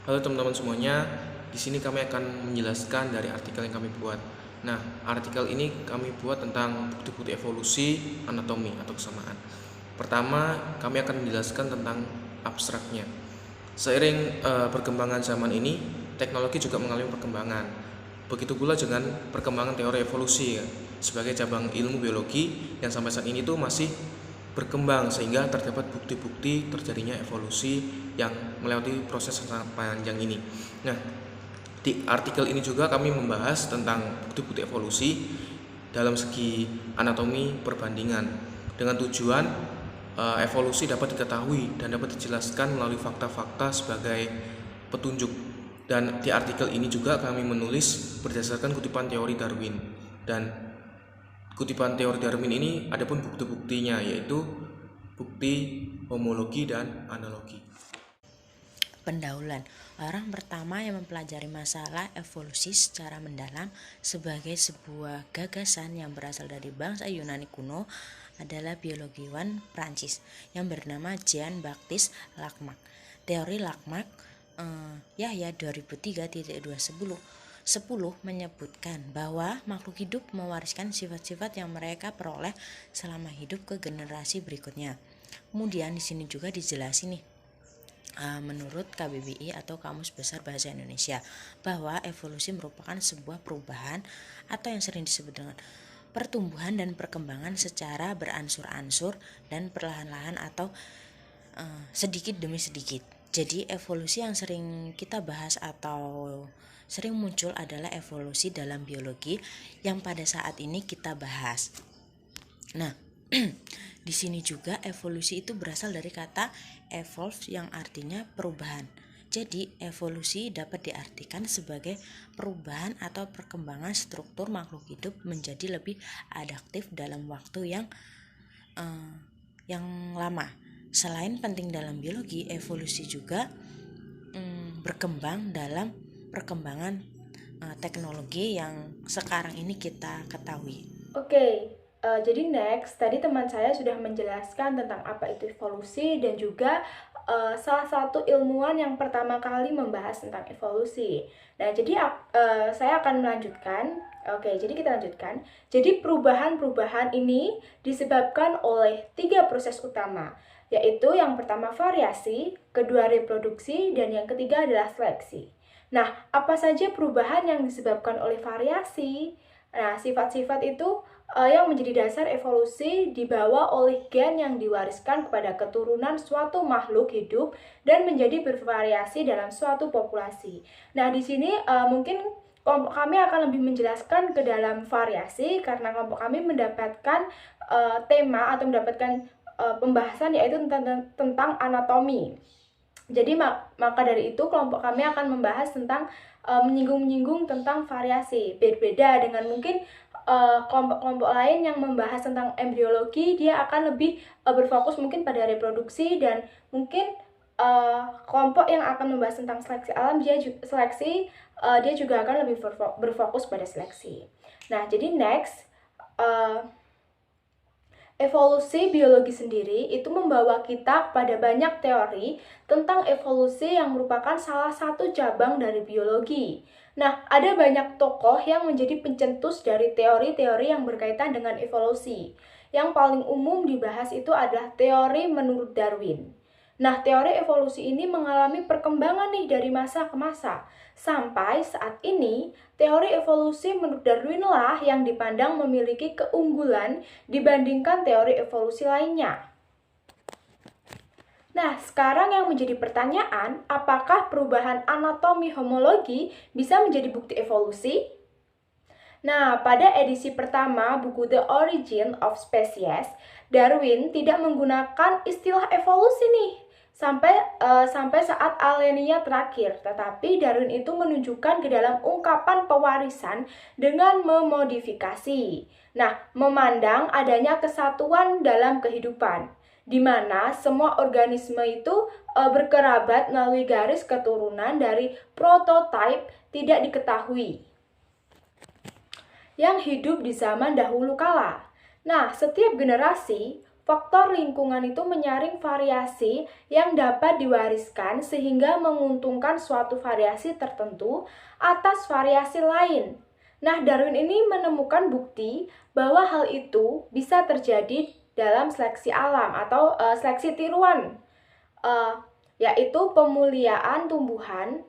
Halo teman-teman semuanya, di sini kami akan menjelaskan dari artikel yang kami buat. Nah, artikel ini kami buat tentang bukti-bukti evolusi anatomi atau kesamaan. Pertama, kami akan menjelaskan tentang abstraknya. Seiring perkembangan zaman ini, teknologi juga mengalami perkembangan. Begitu pula dengan perkembangan teori evolusi ya, sebagai cabang ilmu biologi yang sampai saat ini tuh masih berkembang sehingga terdapat bukti-bukti terjadinya evolusi yang melewati proses yang sangat panjang ini. Nah, di artikel ini juga kami membahas tentang bukti-bukti evolusi dalam segi anatomi perbandingan dengan tujuan evolusi dapat diketahui dan dapat dijelaskan melalui fakta-fakta sebagai petunjuk. Dan di artikel ini juga kami menulis berdasarkan kutipan teori Darwin. Dan kutipan teori Darwin ini ada pun bukti-buktinya, yaitu bukti homologi dan analogi. Pendahuluan. Orang pertama yang mempelajari masalah evolusi secara mendalam sebagai sebuah gagasan yang berasal dari bangsa Yunani kuno adalah biologiwan Prancis yang bernama Jean-Baptiste Lamarck. Teori Lamarck Yahya 2003.210 menyebutkan bahwa makhluk hidup mewariskan sifat-sifat yang mereka peroleh selama hidup ke generasi berikutnya. Kemudian di sini juga dijelasin nih, menurut KBBI atau Kamus Besar Bahasa Indonesia, bahwa evolusi merupakan sebuah perubahan atau yang sering disebut dengan pertumbuhan dan perkembangan secara beransur-ansur dan perlahan-lahan atau sedikit demi sedikit. Jadi evolusi yang sering kita bahas atau sering muncul adalah evolusi dalam biologi yang pada saat ini kita bahas. Nah, di sini juga evolusi itu berasal dari kata evolve yang artinya perubahan. Jadi, evolusi dapat diartikan sebagai perubahan atau perkembangan struktur makhluk hidup menjadi lebih adaptif dalam waktu yang lama. Selain penting dalam biologi, evolusi juga berkembang dalam perkembangan teknologi yang sekarang ini kita ketahui. Jadi next, tadi teman saya sudah menjelaskan tentang apa itu evolusi dan juga salah satu ilmuwan yang pertama kali membahas tentang evolusi. Nah, jadi saya akan melanjutkan. Jadi kita lanjutkan. Jadi perubahan-perubahan ini disebabkan oleh 3 proses utama, yaitu yang pertama variasi, kedua reproduksi, dan yang ketiga adalah seleksi. Nah, apa saja perubahan yang disebabkan oleh variasi? Nah, sifat-sifat itu yang menjadi dasar evolusi dibawa oleh gen yang diwariskan kepada keturunan suatu makhluk hidup dan menjadi bervariasi dalam suatu populasi. Nah, di sini mungkin kelompok kami akan lebih menjelaskan ke dalam variasi karena kelompok kami mendapatkan tema atau mendapatkan pembahasan yaitu tentang anatomi. Jadi maka dari itu kelompok kami akan membahas tentang menyinggung-menyinggung tentang variasi. Berbeda dengan mungkin kelompok-kelompok lain yang membahas tentang embriologi, dia akan lebih berfokus mungkin pada reproduksi, dan mungkin kelompok yang akan membahas tentang seleksi alam, dia juga akan lebih berfokus pada seleksi. Nah, jadi next, evolusi biologi sendiri itu membawa kita pada banyak teori tentang evolusi yang merupakan salah satu cabang dari biologi. Nah, ada banyak tokoh yang menjadi pencetus dari teori-teori yang berkaitan dengan evolusi. Yang paling umum dibahas itu adalah teori menurut Darwin. Nah, teori evolusi ini mengalami perkembangan nih dari masa ke masa. Sampai saat ini, teori evolusi menurut Darwin lah yang dipandang memiliki keunggulan dibandingkan teori evolusi lainnya. Nah, sekarang yang menjadi pertanyaan, apakah perubahan anatomi homologi bisa menjadi bukti evolusi? Nah, pada edisi pertama buku The Origin of Species, Darwin tidak menggunakan istilah evolusi nih sampai saat Alenia terakhir. Tetapi Darwin itu menunjukkan ke dalam ungkapan pewarisan dengan memodifikasi. Nah, memandang adanya kesatuan dalam kehidupan, di mana semua organisme itu berkerabat melalui garis keturunan dari prototipe tidak diketahui yang hidup di zaman dahulu kala. Nah, setiap generasi, faktor lingkungan itu menyaring variasi yang dapat diwariskan sehingga menguntungkan suatu variasi tertentu atas variasi lain. Nah, Darwin ini menemukan bukti bahwa hal itu bisa terjadi dalam seleksi alam atau seleksi tiruan, yaitu pemuliaan tumbuhan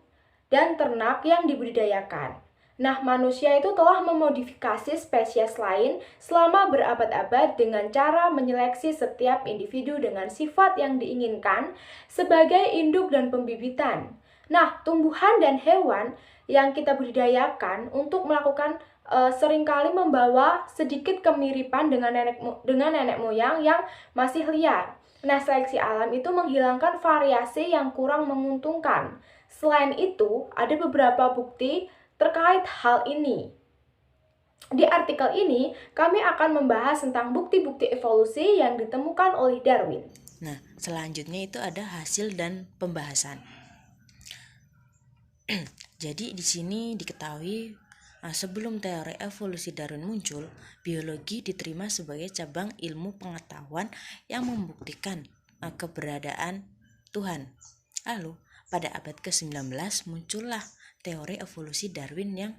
dan ternak yang dibudidayakan. Nah, manusia itu telah memodifikasi spesies lain selama berabad-abad dengan cara menyeleksi setiap individu dengan sifat yang diinginkan sebagai induk dan pembibitan. Nah, tumbuhan dan hewan yang kita budidayakan untuk melakukan seringkali membawa sedikit kemiripan dengan nenek moyang yang masih liar. Nah, seleksi alam itu menghilangkan variasi yang kurang menguntungkan. Selain itu, ada beberapa bukti terkait hal ini. Di artikel ini, kami akan membahas tentang bukti-bukti evolusi yang ditemukan oleh Darwin. Nah, selanjutnya itu ada hasil dan pembahasan. Jadi di sini diketahui sebelum teori evolusi Darwin muncul, biologi diterima sebagai cabang ilmu pengetahuan yang membuktikan keberadaan Tuhan. Lalu, pada abad ke-19 muncullah teori evolusi Darwin yang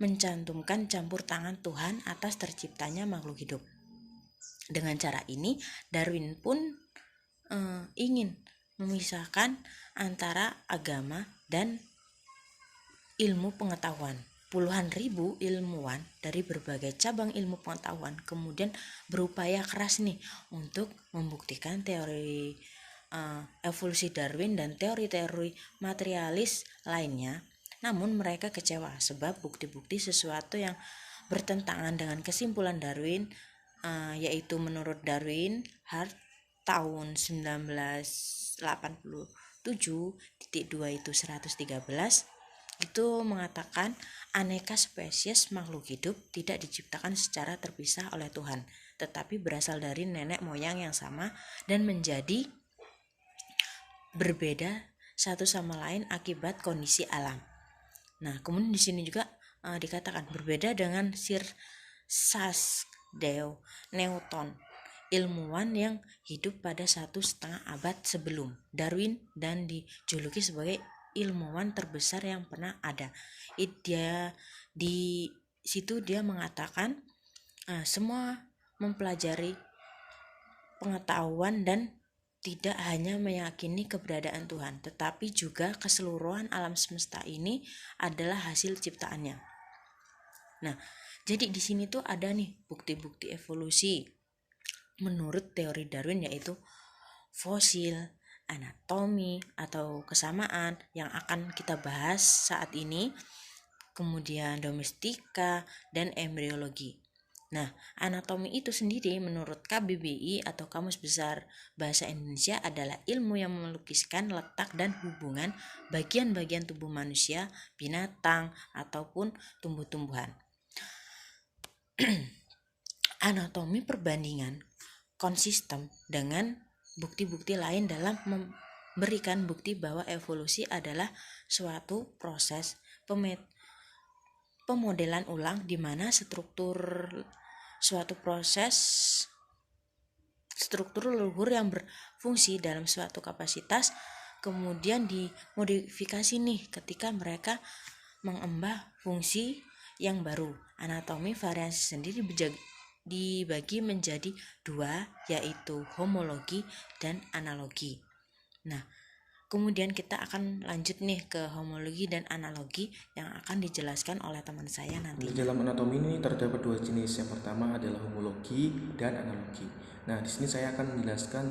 mencantumkan campur tangan Tuhan atas terciptanya makhluk hidup. Dengan cara ini, Darwin pun ingin memisahkan antara agama dan ilmu pengetahuan. Puluhan ribu ilmuwan dari berbagai cabang ilmu pengetahuan kemudian berupaya keras nih untuk membuktikan teori evolusi Darwin dan teori-teori materialis lainnya. Namun mereka kecewa sebab bukti-bukti sesuatu yang bertentangan dengan kesimpulan Darwin, yaitu menurut Darwin Hart tahun 1987.2 itu 113 itu mengatakan aneka spesies makhluk hidup tidak diciptakan secara terpisah oleh Tuhan, tetapi berasal dari nenek moyang yang sama dan menjadi berbeda satu sama lain akibat kondisi alam. Nah, kemudian di sini juga dikatakan berbeda dengan Sir Sasdeo Newton, ilmuwan yang hidup pada 1,5 abad sebelum Darwin dan dijuluki sebagai ilmuwan terbesar yang pernah ada. Di situ dia mengatakan semua mempelajari pengetahuan dan tidak hanya meyakini keberadaan Tuhan, tetapi juga keseluruhan alam semesta ini adalah hasil ciptaannya. Nah, jadi di sini tuh ada nih bukti-bukti evolusi menurut teori Darwin, yaitu fosil, anatomi atau kesamaan yang akan kita bahas saat ini, kemudian domestika dan embriologi. Nah, anatomi itu sendiri menurut KBBI atau Kamus Besar Bahasa Indonesia adalah ilmu yang melukiskan letak dan hubungan bagian-bagian tubuh manusia, binatang, ataupun tumbuh-tumbuhan. Anatomi perbandingan konsisten dengan bukti-bukti lain dalam memberikan bukti bahwa evolusi adalah suatu proses pemodelan ulang di mana struktur leluhur yang berfungsi dalam suatu kapasitas kemudian dimodifikasi nih ketika mereka mengembang fungsi yang baru. Anatomi variasi sendiri dibagi menjadi 2, yaitu homologi dan analogi. Nah, kemudian kita akan lanjut nih ke homologi dan analogi yang akan dijelaskan oleh teman saya nanti. Di dalam anatomi ini terdapat 2 jenis. Yang pertama adalah homologi dan analogi. Nah, di sini saya akan menjelaskan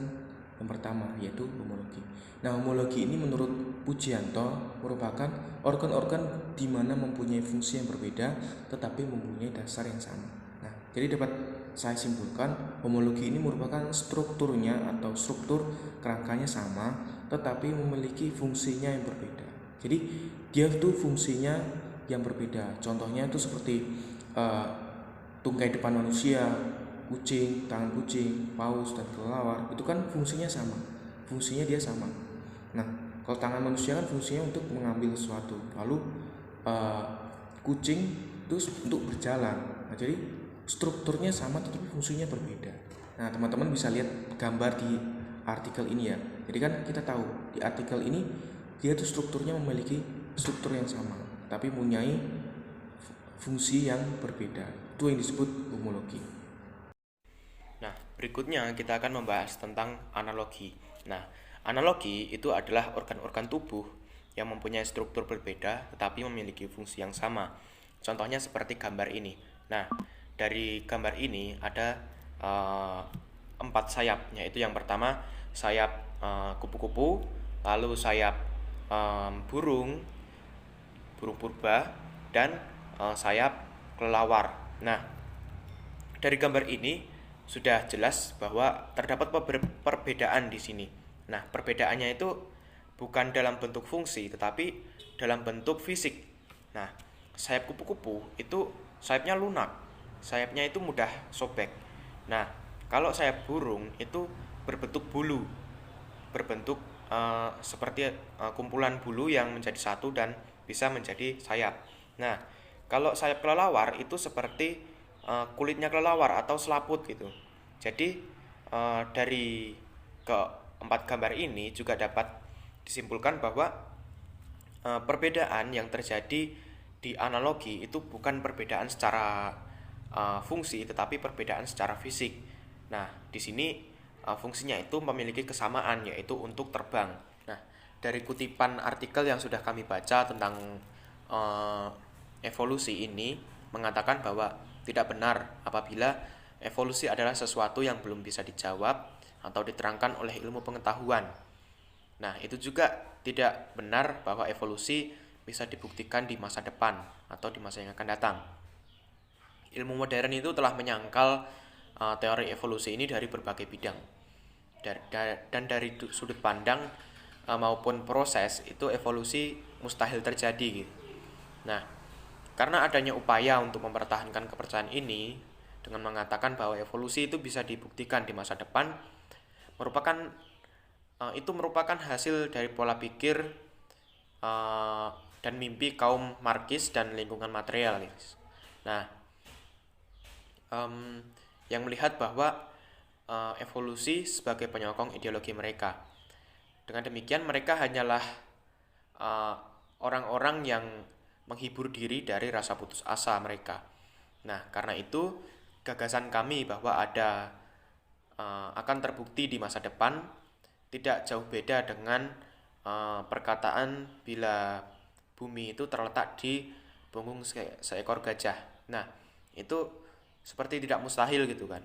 yang pertama, yaitu homologi. Nah, homologi ini menurut Pujianto merupakan organ-organ di mana mempunyai fungsi yang berbeda tetapi mempunyai dasar yang sama. Nah, jadi dapat saya simpulkan homologi ini merupakan strukturnya atau struktur kerangkanya sama tetapi memiliki fungsinya yang berbeda. Jadi dia itu fungsinya yang berbeda. Contohnya itu seperti tungkai depan manusia, kucing, tangan kucing, paus dan kelelawar, itu kan fungsinya sama. Fungsinya dia sama. Nah, kalau tangan manusia kan fungsinya untuk mengambil sesuatu, lalu kucing itu untuk berjalan. Nah, jadi strukturnya sama tetapi fungsinya berbeda. Nah, teman-teman bisa lihat gambar di artikel ini ya. Jadi kan kita tahu di artikel ini dia tuh strukturnya memiliki struktur yang sama, tapi mempunyai fungsi yang berbeda. Itu yang disebut homologi. Nah, berikutnya kita akan membahas tentang analogi. Nah, analogi itu adalah organ-organ tubuh yang mempunyai struktur berbeda tetapi memiliki fungsi yang sama. Contohnya seperti gambar ini. Nah, dari gambar ini ada 4 sayap, yaitu yang pertama sayap kupu-kupu, lalu sayap burung purba, dan sayap kelelawar. Nah, dari gambar ini sudah jelas bahwa terdapat perbedaan di sini. Nah, perbedaannya itu bukan dalam bentuk fungsi, tetapi dalam bentuk fisik. Nah, sayap kupu-kupu itu sayapnya lunak, sayapnya itu mudah sobek. Nah, kalau sayap burung itu berbentuk bulu, berbentuk seperti kumpulan bulu yang menjadi satu dan bisa menjadi sayap. Nah, kalau sayap kelelawar itu seperti kulitnya kelelawar atau selaput gitu. Jadi dari keempat gambar ini juga dapat disimpulkan bahwa perbedaan yang terjadi di analogi itu bukan perbedaan secara fungsi, tetapi perbedaan secara fisik. Nah, di sini fungsinya itu memiliki kesamaan, yaitu untuk terbang. Nah, dari kutipan artikel yang sudah kami baca tentang evolusi ini mengatakan bahwa tidak benar apabila evolusi adalah sesuatu yang belum bisa dijawab atau diterangkan oleh ilmu pengetahuan. Nah, itu juga tidak benar bahwa evolusi bisa dibuktikan di masa depan atau di masa yang akan datang. Ilmu modern itu telah menyangkal teori evolusi ini dari berbagai bidang. Dan dari sudut pandang maupun proses itu evolusi mustahil terjadi gitu. Nah, karena adanya upaya untuk mempertahankan kepercayaan ini dengan mengatakan bahwa evolusi itu bisa dibuktikan di masa depan, merupakan hasil dari pola pikir dan mimpi kaum Marxis dan lingkungan material. Nah, yang melihat bahwa evolusi sebagai penyokong ideologi mereka. Dengan demikian mereka hanyalah orang-orang yang menghibur diri dari rasa putus asa mereka. Nah, karena itu gagasan kami bahwa ada akan terbukti di masa depan tidak jauh beda dengan perkataan bila bumi itu terletak di punggung seekor gajah. Nah, itu seperti tidak mustahil gitu kan.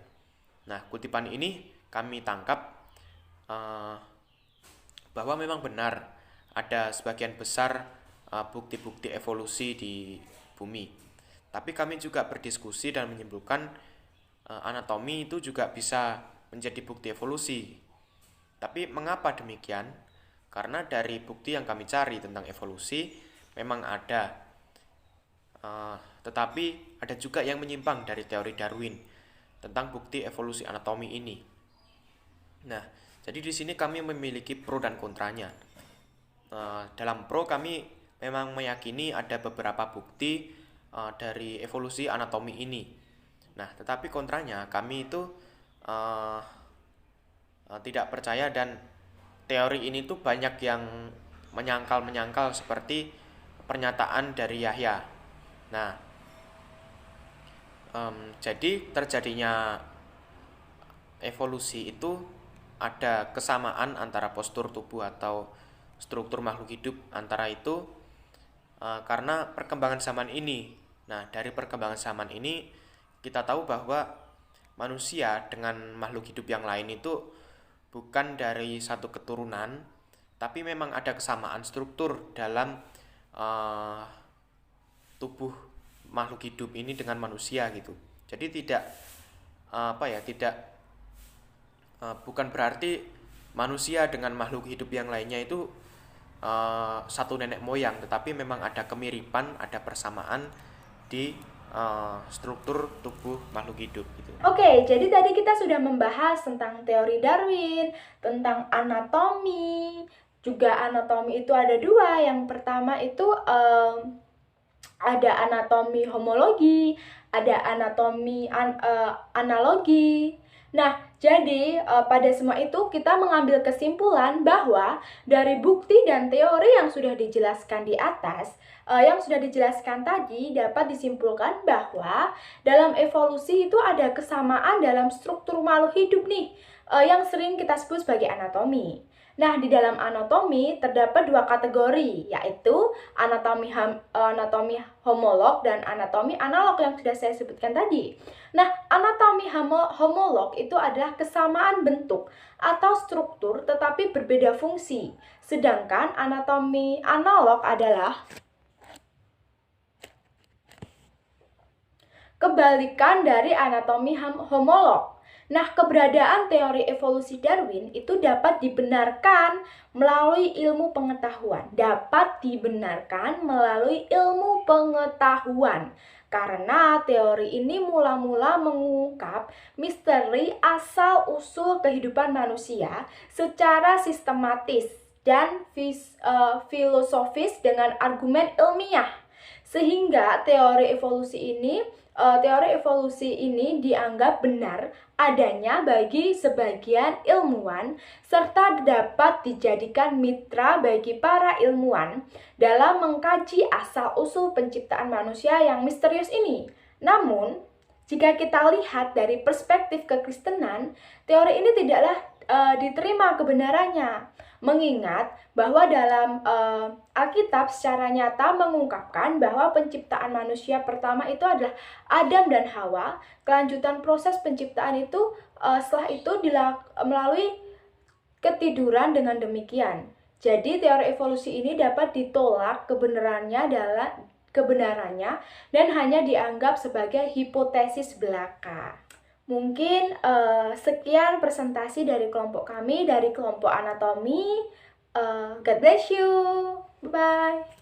Nah, kutipan ini kami tangkap bahwa memang benar ada sebagian besar bukti-bukti evolusi di bumi. Tapi kami juga berdiskusi dan menyimpulkan anatomi itu juga bisa menjadi bukti evolusi. Tapi mengapa demikian? Karena dari bukti yang kami cari tentang evolusi memang ada, tetapi ada juga yang menyimpang dari teori Darwin tentang bukti evolusi anatomi ini. Nah, jadi di sini kami memiliki pro dan kontranya. Dalam pro kami memang meyakini ada beberapa bukti dari evolusi anatomi ini. Nah, tetapi kontranya kami itu tidak percaya dan teori ini tuh banyak yang menyangkal seperti pernyataan dari Yahya. Nah, jadi terjadinya evolusi itu ada kesamaan antara postur tubuh atau struktur makhluk hidup antara itu karena perkembangan zaman ini. Nah, dari perkembangan zaman ini kita tahu bahwa manusia dengan makhluk hidup yang lain itu bukan dari satu keturunan, tapi memang ada kesamaan struktur dalam tubuh makhluk hidup ini dengan manusia gitu. Jadi bukan berarti manusia dengan makhluk hidup yang lainnya itu satu nenek moyang, tetapi memang ada kemiripan, ada persamaan di struktur tubuh makhluk hidup gitu. Oke, jadi tadi kita sudah membahas tentang teori Darwin, tentang anatomi. Juga anatomi itu ada dua. Yang pertama itu ada anatomi homologi, ada anatomi analogi. Nah, jadi pada semua itu kita mengambil kesimpulan bahwa dari bukti dan teori yang sudah dijelaskan di atas, yang sudah dijelaskan tadi dapat disimpulkan bahwa dalam evolusi itu ada kesamaan dalam struktur makhluk hidup nih, yang sering kita sebut sebagai anatomi. Nah, di dalam anatomi terdapat dua kategori, yaitu anatomi homolog dan anatomi analog yang sudah saya sebutkan tadi. Nah, anatomi homolog itu adalah kesamaan bentuk atau struktur tetapi berbeda fungsi. Sedangkan anatomi analog adalah kebalikan dari anatomi homolog. Nah, keberadaan teori evolusi Darwin itu dapat dibenarkan melalui ilmu pengetahuan. Dapat dibenarkan melalui ilmu pengetahuan. Karena teori ini mula-mula mengungkap misteri asal-usul kehidupan manusia secara sistematis dan filosofis dengan argumen ilmiah. Sehingga teori evolusi ini dianggap benar adanya bagi sebagian ilmuwan serta dapat dijadikan mitra bagi para ilmuwan dalam mengkaji asal-usul penciptaan manusia yang misterius ini. Namun, jika kita lihat dari perspektif kekristenan, teori ini tidaklah diterima kebenarannya. Mengingat bahwa dalam Alkitab secara nyata mengungkapkan bahwa penciptaan manusia pertama itu adalah Adam dan Hawa. Kelanjutan proses penciptaan itu setelah itu melalui ketiduran dengan demikian. Jadi teori evolusi ini dapat ditolak kebenarannya dan hanya dianggap sebagai hipotesis belaka. Mungkin sekian presentasi dari kelompok kami, dari kelompok anatomi. God bless you. Bye-bye.